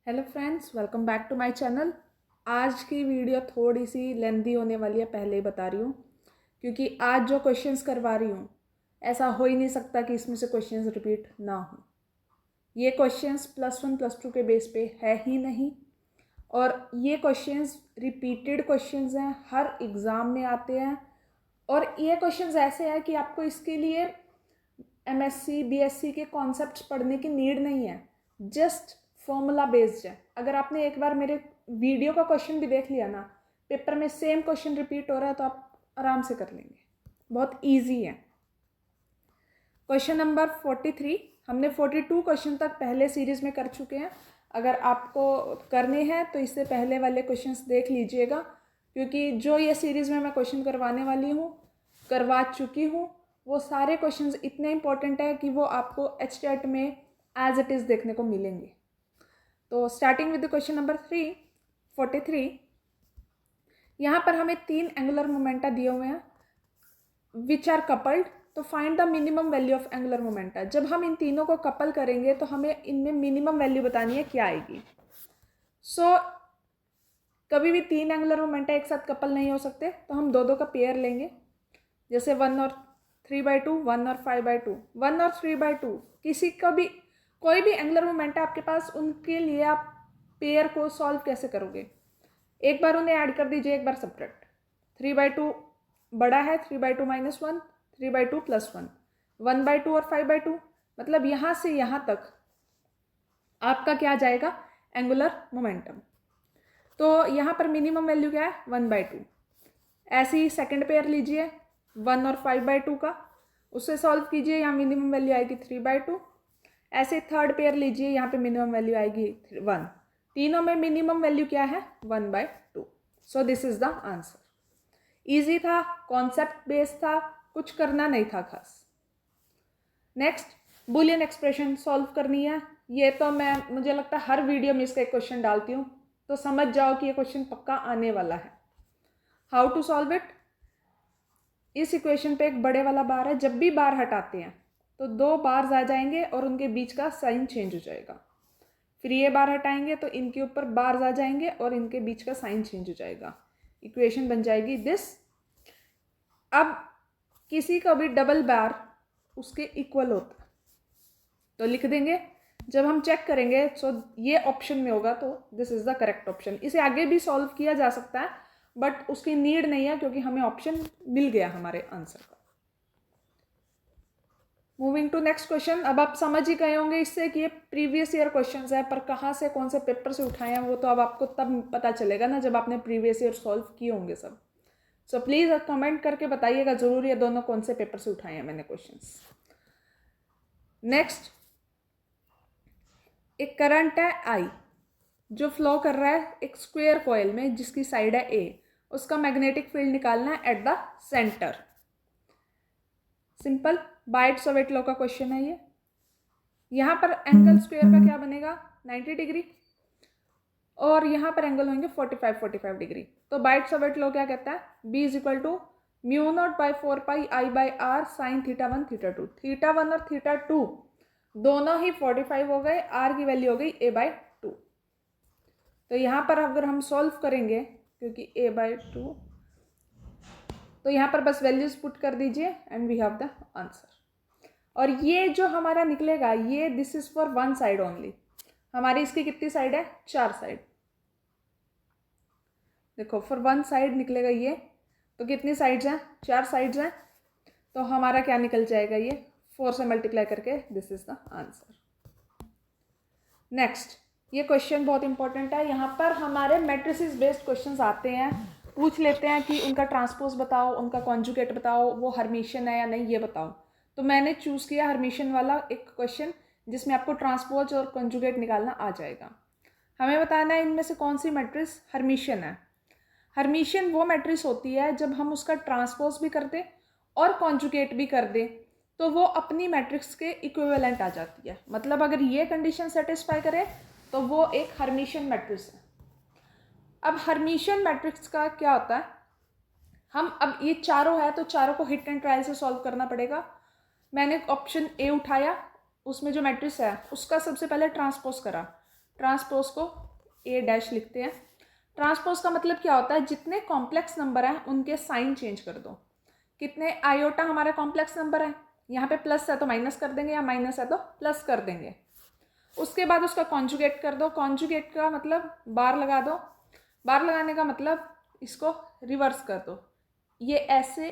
Hello friends, welcome back to my channel. आज की video थोड़ी सी लेंदी होने वाली है, पहले ही बता रही हूँ, क्योंकि आज जो क्वेश्चंस करवा रही हूँ ऐसा हो ही नहीं सकता कि इसमें से क्वेश्चंस रिपीट ना हो। ये क्वेश्चंस +1 +2 के बेस पे है ही नहीं, और ये क्वेश्चंस रिपीटेड क्वेश्चंस हैं, हर एग्ज़ाम में आते हैं। और ये क्वेश्चंस ऐसे हैं कि आपको इसके लिए एमएससी बीएससी के कॉन्सेप्ट्स पढ़ने की नीड नहीं है, जस्ट फॉर्मूला बेस्ड है। अगर आपने एक बार मेरे वीडियो का क्वेश्चन भी देख लिया ना, पेपर में सेम क्वेश्चन रिपीट हो रहा है तो आप आराम से कर लेंगे, बहुत इजी है। क्वेश्चन नंबर 43, हमने 42 क्वेश्चन तक पहले सीरीज में कर चुके हैं। अगर आपको करने हैं तो इससे पहले वाले क्वेश्चंस देख लीजिएगा, क्योंकि जो ये सीरीज़ में मैं क्वेश्चन करवाने वाली हूँ, करवा चुकी हूँ, वो सारे क्वेश्चंस इतने इंपॉर्टेंट है कि वो आपको HTET में एज इट इज़ देखने को मिलेंगे। तो स्टार्टिंग विद क्वेश्चन नंबर 43, यहाँ पर हमें 3 एंगुलर मोमेंटा दिए हुए हैं विच आर कपल्ड। तो find the minimum value of angular momenta. जब हम इन तीनों को कपल करेंगे तो हमें इनमें मिनिमम वैल्यू बतानी है, क्या आएगी। कभी भी 3 एंगुलर मोमेंटा एक साथ कपल नहीं हो सकते, तो हम दो का पेयर लेंगे, जैसे 1 और 3/2, 1 और 5/2, 1 और 3/2। किसी का भी कोई भी एंगुलर मोमेंटा आपके पास, उनके लिए आप पेयर को सॉल्व कैसे करोगे? एक बार उन्हें ऐड कर दीजिए, एक बार सब्ट्रैक्ट। 3/2 बड़ा है, 3/2 - 1, 3/2 + 1, 1/2 और 5/2, मतलब यहाँ से यहाँ तक आपका क्या जाएगा? Angular momentum. तो यहाँ पर मिनिमम वैल्यू क्या है? 1/2। ऐसे ही सेकंड पेयर लीजिए 1 और 5/2 का, उससे सॉल्व कीजिए, यहाँ मिनिमम वैल्यू आएगी 3/2। ऐसे थर्ड पेयर लीजिए, यहाँ पे मिनिमम वैल्यू आएगी 1। तीनों में मिनिमम वैल्यू क्या है? 1/2। So this is the answer. Easy था, कॉन्सेप्ट बेस्ड था, कुछ करना नहीं था खास। नेक्स्ट, बुलियन एक्सप्रेशन सॉल्व करनी है। ये तो मुझे लगता है हर वीडियो में इसका एक क्वेश्चन डालती हूँ, तो समझ जाओ कि ये क्वेश्चन पक्का आने वाला है। How to solve it? इस इक्वेशन पे एक बड़े वाला बार है, जब भी बार हटाते हैं तो 2 बार्स आ जाएंगे और उनके बीच का साइन चेंज हो जाएगा। फिर ये बार हटाएंगे तो इनके ऊपर बार्स आ जाएंगे और इनके बीच का साइन चेंज हो जाएगा। इक्वेशन बन जाएगी दिस। अब किसी का भी डबल बार उसके इक्वल होता है तो लिख देंगे। जब हम चेक करेंगे सो ये ऑप्शन में होगा तो this is the correct option. इसे आगे भी सॉल्व किया जा सकता है, बट उसकी नीड नहीं है, क्योंकि हमें ऑप्शन मिल गया हमारे आंसर का। Moving to next question. अब आप समझ ही गए होंगे इससे कि ये प्रीवियस ईयर क्वेश्चंस है, पर कहाँ से कौन से पेपर से उठाए हैं वो तो अब आपको तब पता चलेगा ना, जब आपने प्रीवियस ईयर सॉल्व किए होंगे सब। सो प्लीज़ कमेंट करके बताइएगा जरूर ये दोनों कौन से पेपर से उठाए हैं मैंने क्वेश्चंस। नेक्स्ट, एक करंट है आई जो फ्लो कर रहा है एक स्क्वायर कॉइल में जिसकी साइड है ए। उसका मैग्नेटिक फील्ड निकालना है at the centre. Simple Biot-Savart law का क्वेश्चन है ये। यहाँ पर एंगल स्क्वायर का क्या बनेगा? 90 डिग्री, और यहाँ पर एंगल होंगे 45 डिग्री। तो बाइट-सवेट लॉ क्या कहता है? B = μ0/4πI/r sin θ1 θ2। θ1 और θ2 दोनों ही 45 हो गए, r की वैल्यू हो गई a/2। तो यहाँ पर अगर हम सॉल्व करेंगे, क्योंकि a/2, तो यहाँ पर बस वैल्यूज पुट कर दीजिए and we have the answer. और ये जो हमारा निकलेगा, ये this is for one side only. हमारी इसकी कितनी साइड है? 4 साइड। देखो फॉर वन साइड निकलेगा ये, तो कितनी साइड्स हैं? 4 साइड्स हैं। तो हमारा क्या निकल जाएगा? ये 4 से मल्टीप्लाई करके this is the answer. Next, ये क्वेश्चन बहुत इंपॉर्टेंट है। यहाँ पर हमारे मैट्रिसेस बेस्ड क्वेश्चंस आते हैं, पूछ लेते हैं कि उनका ट्रांसपोज बताओ, उनका कॉन्जुगेट बताओ, वो हर्मिशियन है या नहीं ये बताओ। तो मैंने चूज़ किया हर्मिशियन वाला एक क्वेश्चन, जिसमें आपको ट्रांसपोज और कॉन्जुगेट निकालना आ जाएगा। हमें बताना है इनमें से कौन सी मैट्रिक्स हर्मिशियन है। हर्मिशियन वो मैट्रिक्स होती है जब हम उसका ट्रांसपोज भी कर दें और कॉन्जुगेट भी कर दें तो वो अपनी मैट्रिक्स के इक्विवेलेंट आ जाती है। मतलब अगर ये कंडीशन सेटिस्फाई करे तो वो एक हर्मिशियन मैट्रिक्स है। अब हर्मिशियन मैट्रिक्स का क्या होता है? हम अब ये चारों है तो चारों को हिट एंड ट्रायल से सॉल्व करना पड़ेगा। मैंने ऑप्शन ए उठाया, उसमें जो मैट्रिक्स है उसका सबसे पहले ट्रांसपोज करा। ट्रांसपोज को ए डैश लिखते हैं। ट्रांसपोज का मतलब क्या होता है, जितने कॉम्प्लेक्स नंबर हैं उनके साइन चेंज कर दो। कितने आयोटा हमारे कॉम्प्लेक्स नंबर है, यहाँ पे प्लस है तो माइनस कर देंगे या माइनस है तो प्लस कर देंगे। उसके बाद उसका कॉन्जुगेट कर दो। कॉन्जुगेट का मतलब बार लगा दो। बार लगाने का मतलब इसको रिवर्स कर दो। ये ऐसे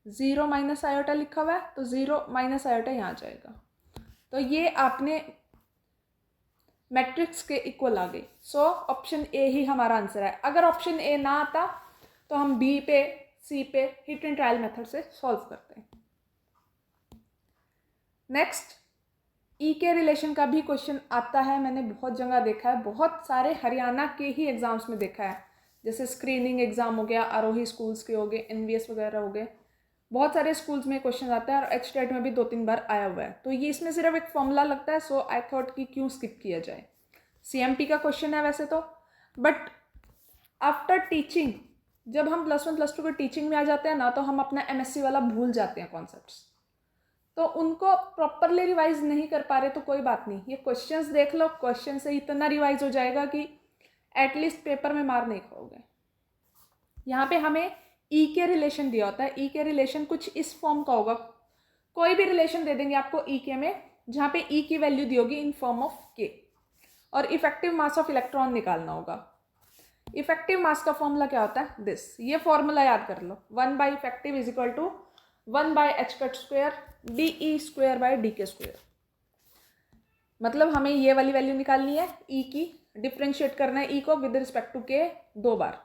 0 माइनस आयोटा लिखा हुआ है तो 0 माइनस आयोटा यहाँ जाएगा, तो ये आपने मैट्रिक्स के इक्वल आ गई। सो ऑप्शन ए ही हमारा आंसर है। अगर ऑप्शन ए ना आता तो हम बी पे, सी पे हिट एंड ट्रायल मेथड से सॉल्व करते हैं। नेक्स्ट, ई के रिलेशन का भी क्वेश्चन आता है, मैंने बहुत जगह देखा है, बहुत सारे हरियाणा के ही एग्जाम्स में देखा है। जैसे स्क्रीनिंग एग्जाम हो गया, आरोही स्कूल्स के हो गए, एनवीएस वगैरह हो गए, बहुत सारे स्कूल्स में क्वेश्चन आता है और एचटेट में भी 2-3 बार आया हुआ है। तो ये इसमें सिर्फ एक फॉर्मूला लगता है, सो आई थॉट कि क्यों स्किप किया जाए। सीएमपी का क्वेश्चन है वैसे तो, बट आफ्टर टीचिंग जब हम +1 +2 के टीचिंग में आ जाते हैं ना, तो हम अपना एमएससी वाला भूल जाते हैं कॉन्सेप्ट्स, तो उनको प्रॉपरली रिवाइज नहीं कर पा रहे तो कोई बात नहीं, ये क्वेश्चंस देख लो, क्वेश्चन से इतना रिवाइज हो जाएगा कि एटलीस्ट पेपर में मार नहीं खाओगे। यहाँ पे हमें ई के रिलेशन दिया होता है। ई के रिलेशन कुछ इस फॉर्म का होगा, कोई भी रिलेशन दे देंगे आपको ई के में, जहाँ पे ई की वैल्यू दी होगी इन फॉर्म ऑफ के, और इफेक्टिव मास ऑफ इलेक्ट्रॉन निकालना होगा। इफेक्टिव मास का फॉर्मूला क्या होता है, दिस, ये फॉर्मूला याद कर लो, 1/इफेक्टिव is equal to 1/h² DE² मतलब हमें ये वाली वैल्यू निकालनी है ई की, डिफ्रेंशिएट करना है ई को विद रिस्पेक्ट टू के 2 बार।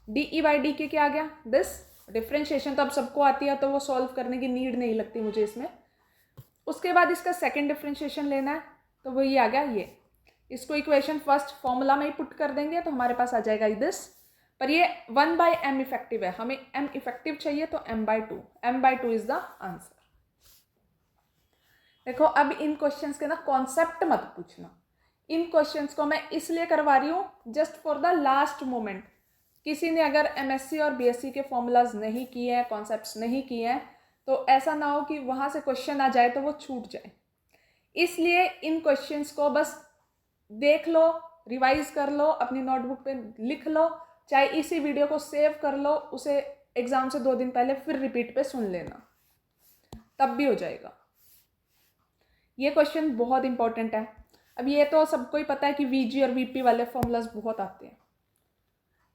DE/DK क्या आ गया, दिस। डिफ्रेंशिएशन तो अब सबको आती है तो वो सॉल्व करने की नीड नहीं लगती मुझे इसमें। उसके बाद इसका सेकंड डिफ्रेंशिएशन लेना है, तो वो ये आ गया ये। इसको इक्वेशन फर्स्ट फॉर्मूला में ही पुट कर देंगे तो हमारे पास आ जाएगा दिस। पर ये 1/m इफेक्टिव है, हमें m इफेक्टिव चाहिए तो m/2, m/2 is the answer. देखो अब इन क्वेश्चंस के ना कॉन्सेप्ट मत पूछना, इन क्वेश्चंस को मैं इसलिए करवा रही हूँ just for the last moment. किसी ने अगर एमएससी और बीएससी के फॉर्मूलाज नहीं किए हैं, कॉन्सेप्ट्स नहीं किए हैं, तो ऐसा ना हो कि वहाँ से क्वेश्चन आ जाए तो वो छूट जाए। इसलिए इन क्वेश्चंस को बस देख लो, रिवाइज कर लो, अपनी नोटबुक पे लिख लो, चाहे इसी वीडियो को सेव कर लो, उसे एग्जाम से 2 दिन पहले फिर रिपीट पे सुन लेना, तब भी हो जाएगा। ये क्वेश्चन बहुत इंपॉर्टेंट है। अब ये तो सबको ही पता है कि वीजी और वीपी वाले फॉर्मूलाज बहुत आते हैं।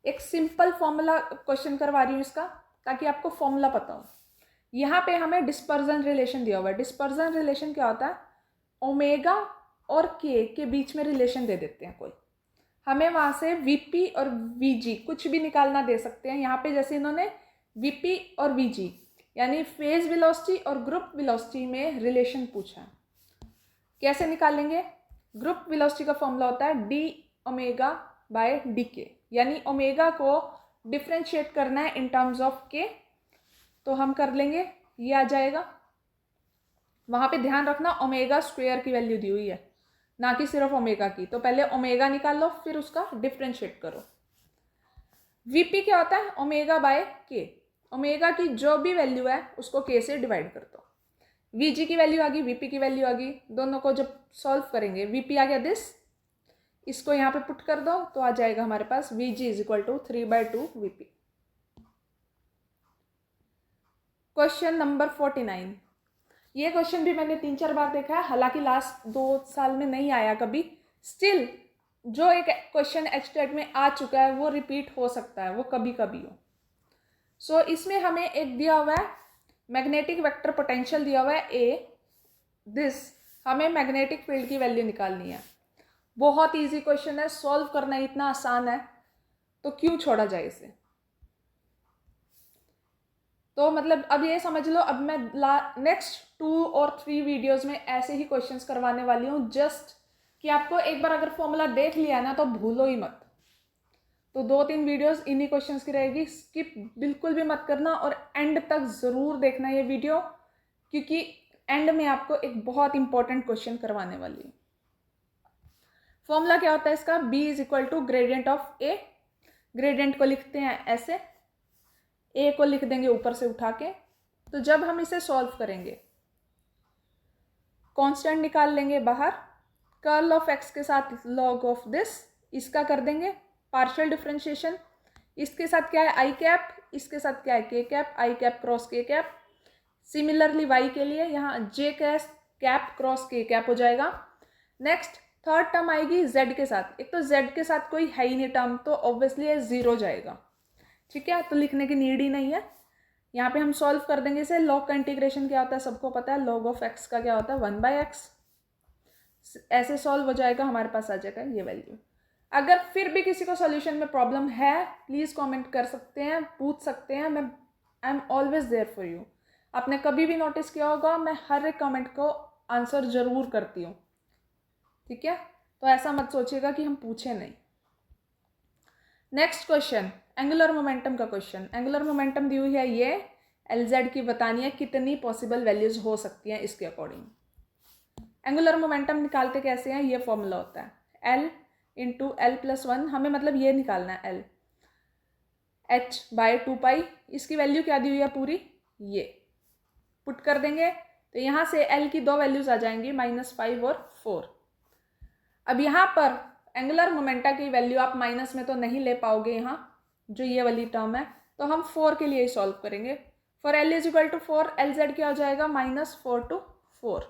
एक सिंपल फॉर्मूला क्वेश्चन करवा रही हूँ इसका, ताकि आपको फॉर्मूला पता हो। यहाँ पे हमें डिस्पर्जन रिलेशन दिया हुआ है। डिस्पर्जन रिलेशन क्या होता है, ओमेगा और के बीच में रिलेशन दे देते हैं कोई, हमें वहाँ से वीपी और वीजी कुछ भी निकालना दे सकते हैं। यहाँ पे जैसे इन्होंने वीपी और वीजी यानी फेज वेलोसिटी और ग्रुप वेलोसिटी में रिलेशन पूछा है, कैसे निकालेंगे। ग्रुप वेलोसिटी का फॉर्मूला होता है d⍵/dk, यानी ओमेगा को डिफ्रेंशिएट करना है इन टर्म्स ऑफ के, तो हम कर लेंगे, ये आ जाएगा। वहाँ पे ध्यान रखना ओमेगा² की वैल्यू दी हुई है, ना कि सिर्फ ओमेगा की, तो पहले ओमेगा निकाल लो फिर उसका डिफ्रेंशिएट करो। वीपी क्या होता है, ω/k, ओमेगा की जो भी वैल्यू है उसको के से डिवाइड कर दो। वीजी की वैल्यू आ गई, वीपी की वैल्यू आ गई, दोनों को जब सॉल्व करेंगे वीपी आ गया दिस, इसको यहाँ पे पुट कर दो तो आ जाएगा हमारे पास VG is equal to 3/2 VP. Question number 49, ये क्वेश्चन भी मैंने 3-4 बार देखा है, हालांकि लास्ट 2 साल में नहीं आया कभी। स्टिल जो एक क्वेश्चन एचटेट में आ चुका है वो रिपीट हो सकता है, वो कभी कभी हो। सो इसमें हमें एक दिया हुआ है मैग्नेटिक वेक्टर पोटेंशियल दिया हुआ है ए, दिस, हमें मैग्नेटिक फील्ड की वैल्यू निकालनी है। बहुत इजी क्वेश्चन है, सॉल्व करना इतना आसान है तो क्यों छोड़ा जाए इसे। तो मतलब अब ये समझ लो, अब मैं नेक्स्ट 2 और 3 वीडियोस में ऐसे ही क्वेश्चंस करवाने वाली हूँ, जस्ट कि आपको एक बार अगर फॉर्मूला देख लिया ना तो भूलो ही मत। तो 2-3 वीडियोस इन्हीं क्वेश्चंस की रहेगी, स्किप बिल्कुल भी मत करना और एंड तक ज़रूर देखना ये वीडियो, क्योंकि एंड में आपको एक बहुत इंपॉर्टेंट क्वेश्चन करवाने वाली हूँ। फॉर्मूला क्या होता है इसका, B is equal to gradient of A। Gradient को लिखते हैं ऐसे, A को लिख देंगे ऊपर से उठा के। तो जब हम इसे सॉल्व करेंगे कांस्टेंट निकाल लेंगे बाहर, कर्ल ऑफ एक्स के साथ लॉग ऑफ दिस, इसका कर देंगे पार्शियल डिफ्रेंशिएशन। इसके साथ क्या है आई कैप, इसके साथ क्या है के कैप, आई कैप क्रॉस के कैप। सिमिलरली वाई के लिए यहाँ जे कैप क्रॉस के कैप हो जाएगा। नेक्स्ट थर्ड टर्म आएगी जेड के साथ। एक तो जेड के साथ कोई है ही नहीं टर्म, तो ऑब्वियसली ये जीरो जाएगा। ठीक है, तो लिखने की नीड ही नहीं है। यहाँ पे हम सॉल्व कर देंगे इसे। लॉग का इंटीग्रेशन क्या होता है सबको पता है, लॉग ऑफ एक्स का क्या होता है 1/x। ऐसे सॉल्व हो जाएगा, हमारे पास आ जाएगा ये वैल्यू। अगर फिर भी किसी को सॉल्यूशन में प्रॉब्लम है प्लीज़ कमेंट कर सकते हैं, पूछ सकते हैं। मैं I am always there for you. आपने कभी भी नोटिस किया होगा मैं हर एक कमेंट को आंसर जरूर करती हूँ। ठीक है, तो ऐसा मत सोचिएगा कि हम पूछे नहीं। नेक्स्ट क्वेश्चन एंगुलर मोमेंटम का क्वेश्चन। एंगुलर मोमेंटम दी हुई है ये, LZ की बतानी है कितनी पॉसिबल वैल्यूज हो सकती हैं इसके अकॉर्डिंग। एंगुलर मोमेंटम निकालते कैसे हैं, ये फॉर्मूला होता है L इंटू L+1। हमें मतलब ये निकालना है L h/2π। इसकी वैल्यू क्या दी हुई है पूरी, ये पुट कर देंगे तो यहाँ से L की दो वैल्यूज आ जाएंगी -5 और 4। अब यहाँ पर एंगुलर मोमेंटा की वैल्यू आप माइनस में तो नहीं ले पाओगे, यहाँ जो ये वाली टर्म है, तो हम 4 के लिए ही सॉल्व करेंगे। फॉर L = 4, LZ क्या हो जाएगा -4 to 4।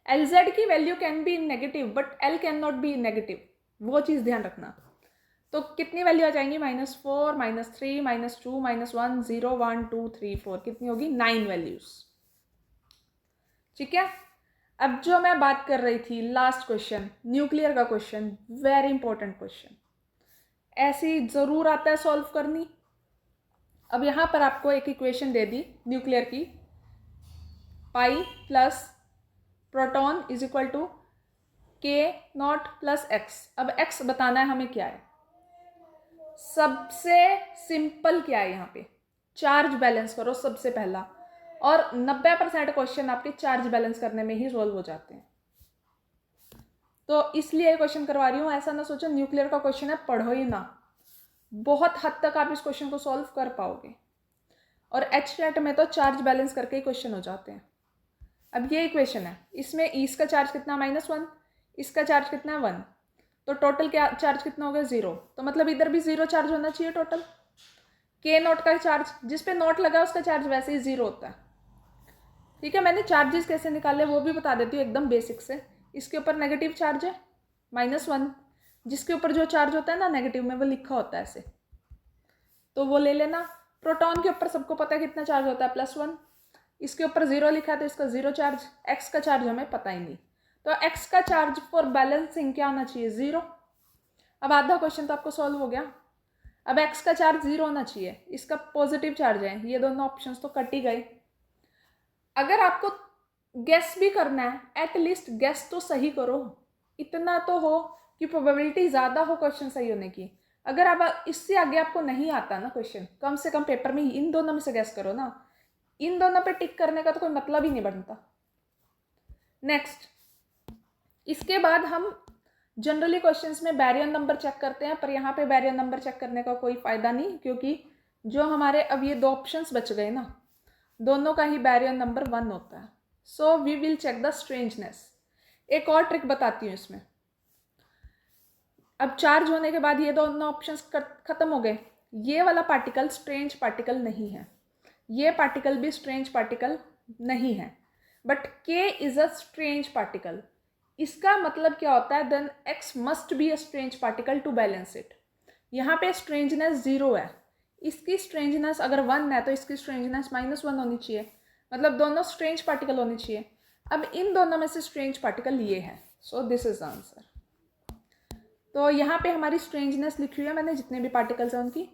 LZ की value can be negative but L can not be negative, वो चीज़ ध्यान रखना। तो कितनी वैल्यू आ जाएंगी -4, -3, -2, -1, 0, 1, 2, 3, 4, कितनी होगी 9 वैल्यूज। ठीक है, अब जो मैं बात कर रही थी लास्ट क्वेश्चन, न्यूक्लियर का क्वेश्चन, वेरी इंपॉर्टेंट क्वेश्चन, ऐसी जरूर आता है सॉल्व करनी। अब यहाँ पर आपको एक इक्वेशन दे दी न्यूक्लियर की, pi plus proton is equal to K0 + x। अब x बताना है हमें क्या है, सबसे सिंपल क्या है यहाँ पे, चार्ज बैलेंस करो सबसे पहला, और 90% क्वेश्चन आपके चार्ज बैलेंस करने में ही सॉल्व हो जाते हैं। तो इसलिए क्वेश्चन करवा रही हूँ, ऐसा ना सोचो न्यूक्लियर का क्वेश्चन है पढ़ो ही ना, बहुत हद तक आप इस क्वेश्चन को सॉल्व कर पाओगे। और HNET में तो चार्ज बैलेंस करके ही क्वेश्चन हो जाते हैं। अब ये इक्वेशन है, इसमें इसका चार्ज कितना -1, इसका चार्ज कितना 1, तो टोटल क्या चार्ज कितना हो गया 0। तो मतलब इधर भी 0 चार्ज होना चाहिए टोटल। K0 का चार्ज, जिस पे नोट लगा उसका चार्ज वैसे ही 0 होता है। ठीक है, मैंने चार्जेस कैसे निकाले वो भी बता देती हूँ एकदम बेसिक से। इसके ऊपर नेगेटिव चार्ज है -1, जिसके ऊपर जो चार्ज होता है ना नेगेटिव में वो लिखा होता है ऐसे, तो वो ले लेना। प्रोटॉन के ऊपर सबको पता है कितना चार्ज होता है +1, इसके ऊपर 0 लिखा है तो इसका 0 चार्ज। x का चार्ज हमें पता ही नहीं, तो x का चार्ज फॉर बैलेंसिंग क्या होना चाहिए 0। अब आधा क्वेश्चन तो आपको सॉल्व हो गया। अब x का चार्ज 0 होना चाहिए, इसका पॉजिटिव चार्ज है, ये दोनों ऑप्शंस तो कट ही गए। अगर आपको गेस भी करना है एटलीस्ट गेस तो सही करो, इतना तो हो कि प्रोबेबिलिटी ज़्यादा हो क्वेश्चन सही होने की। अगर आप इससे आगे आपको नहीं आता ना क्वेश्चन, कम से कम पेपर में इन दोनों में से गेस करो ना, इन दोनों पे टिक करने का तो कोई मतलब ही नहीं बनता। नेक्स्ट, इसके बाद हम जनरली क्वेश्चंस में बैरियर नंबर चेक करते हैं, पर यहाँ पे बैरियर नंबर चेक करने का कोई फ़ायदा नहीं, क्योंकि जो हमारे अब ये 2 ऑप्शंस बच गए ना, दोनों का ही बैरियर नंबर 1 होता है। So we will check the strangeness. एक और ट्रिक बताती हूँ इसमें। अब चार्ज होने के बाद ये दोनों ऑप्शंस खत्म हो गए, ये वाला पार्टिकल स्ट्रेंज पार्टिकल नहीं है, ये पार्टिकल भी स्ट्रेंज पार्टिकल नहीं है, but K is a strange particle. इसका मतलब क्या होता है, then X must be a strange particle to balance it. यहाँ पे स्ट्रेंजनेस 0 है, इसकी स्ट्रेंजनेस अगर 1 है तो इसकी स्ट्रेंजनेस -1 होनी चाहिए, मतलब दोनों स्ट्रेंज पार्टिकल होनी चाहिए। अब इन दोनों में से स्ट्रेंज पार्टिकल ये है, सो दिस इज आंसर। तो यहाँ पे हमारी स्ट्रेंजनेस लिखी हुई है मैंने, जितने भी पार्टिकल्स हैं उनकी।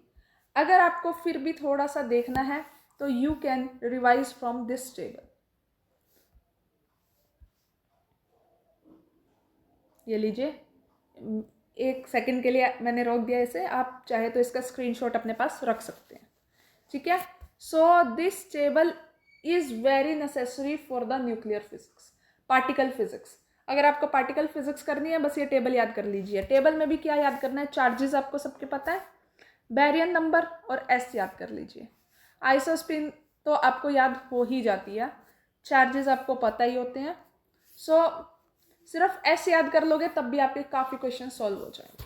अगर आपको फिर भी थोड़ा सा देखना है तो you can revise from this table. ये लीजिए, 1 सेकंड के लिए मैंने रोक दिया इसे, आप चाहे तो इसका स्क्रीनशॉट अपने पास रख सकते हैं। ठीक है, so this table is very necessary for the nuclear physics, particle physics. अगर आपको पार्टिकल फिजिक्स करनी है बस ये टेबल याद कर लीजिए। टेबल में भी क्या याद करना है, चार्जेस आपको सबके पता है, बैरियर नंबर और S याद कर लीजिए। आइसोस्पिन तो आपको याद हो ही जाती है, चार्जेस आपको पता ही होते हैं। सो सिर्फ एस याद कर लोगे तब भी आपके काफ़ी क्वेश्चन सॉल्व हो जाएंगे।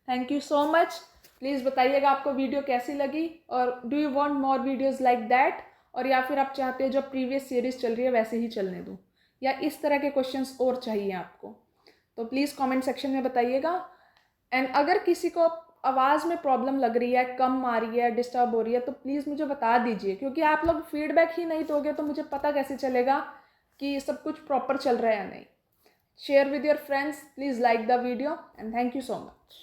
Thank you so much. Please बताइएगा आपको वीडियो कैसी लगी और do you want more videos like that, और या फिर आप चाहते हो जो प्रीवियस सीरीज़ चल रही है वैसे ही चलने दूँ, या इस तरह के क्वेश्चंस और चाहिए आपको, तो प्लीज़ कमेंट सेक्शन में बताइएगा। एंड अगर किसी को आवाज़ में प्रॉब्लम लग रही है, कम आ रही है, डिस्टर्ब हो रही है, तो प्लीज़ मुझे बता दीजिए, क्योंकि आप लोग फीडबैक ही नहीं दोगे तो मुझे पता कैसे चलेगा कि सब कुछ प्रॉपर चल रहा है या नहीं। Share with your friends, please like the video and thank you so much.